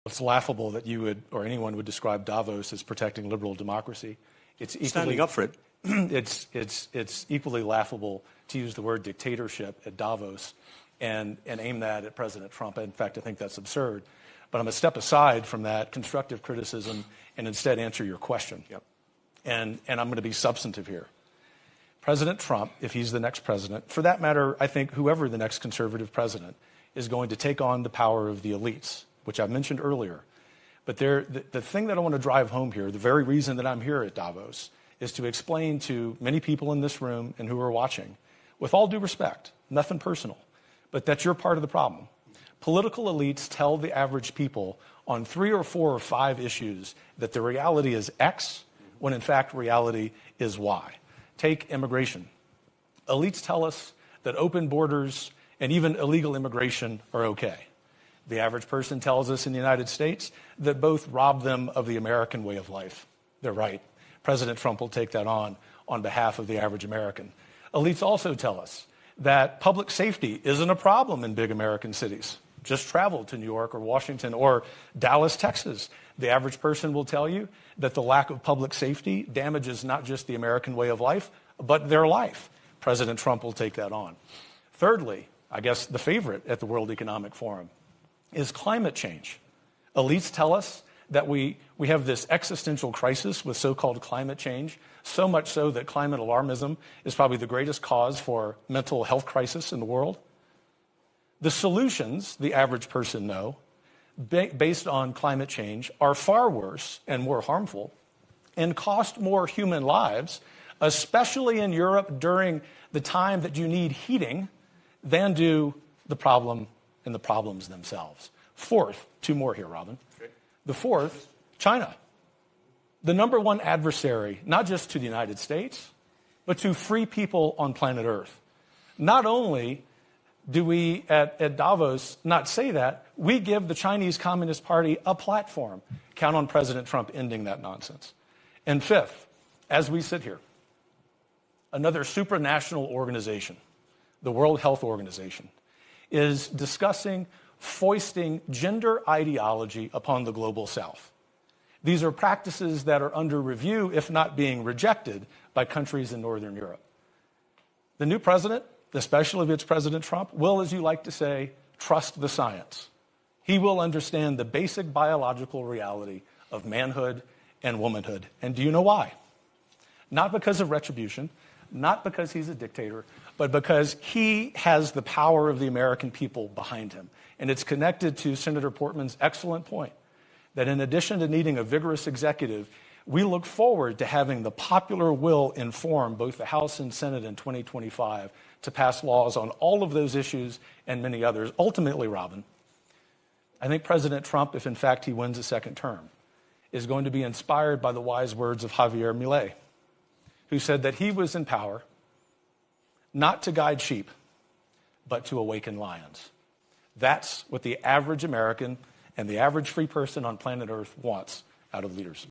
It's laughable that you would, or anyone would describe Davos as protecting liberal democracy. It's equally, standing up for it. It's equally laughable to use the word dictatorship at Davos and aim that at President Trump. In fact, I think that's absurd. But I'm going to step aside from that constructive criticism and instead answer your question. Yep. And I'm going to be substantive here. President Trump, if he's the next president, for that matter, I think whoever the next conservative president, is going to take on the power of the elites, which I mentioned earlier. But the thing that I want to drive home here, the very reason that I'm here at Davos, is to explain to many people in this room and who are watching, with all due respect, nothing personal, but that you're part of the problem. Political elites tell the average people on 3 or 4 or 5 issues that the reality is X, when in fact reality is Y. Take immigration. Elites tell us that open borders and even illegal immigration are okay. The average person tells us in the United States that both rob them of the American way of life. They're right. President Trump will take that on behalf of the average American. Elites also tell us that public safety isn't a problem in big American cities. Just travel to New York or Washington or Dallas, Texas. The average person will tell you that the lack of public safety damages not just the American way of life, but their life. President Trump will take that on. Thirdly, I guess the favorite at the World Economic Forum is climate change. Elites tell us that we have this existential crisis with so-called climate change, so much so that climate alarmism is probably the greatest cause for mental health crisis in the world. The solutions, the average person know, based on climate change, are far worse and more harmful and cost more human lives, especially in Europe during the time that you need heating, than do the problem and the problems themselves. Fourth, 2 more here, Robin. Okay. The fourth, China. The number one adversary, not just to the United States, but to free people on planet Earth. Not only do we at Davos not say that, we give the Chinese Communist Party a platform. Count on President Trump ending that nonsense. And fifth, as we sit here, another supranational organization, the World Health Organization, is discussing foisting gender ideology upon the global South. These are practices that are under review, if not being rejected, by countries in Northern Europe. The new president, especially if it's President Trump, will, as you like to say, trust the science. He will understand the basic biological reality of manhood and womanhood. And do you know why? Not because of retribution, not because he's a dictator, but because he has the power of the American people behind him. And it's connected to Senator Portman's excellent point that in addition to needing a vigorous executive, we look forward to having the popular will inform both the House and Senate in 2025 to pass laws on all of those issues and many others. Ultimately, Robin, I think President Trump, if in fact he wins a second term, is going to be inspired by the wise words of Javier Milei, who said that he was in power not to guide sheep, but to awaken lions. That's what the average American and the average free person on planet Earth wants out of leaders.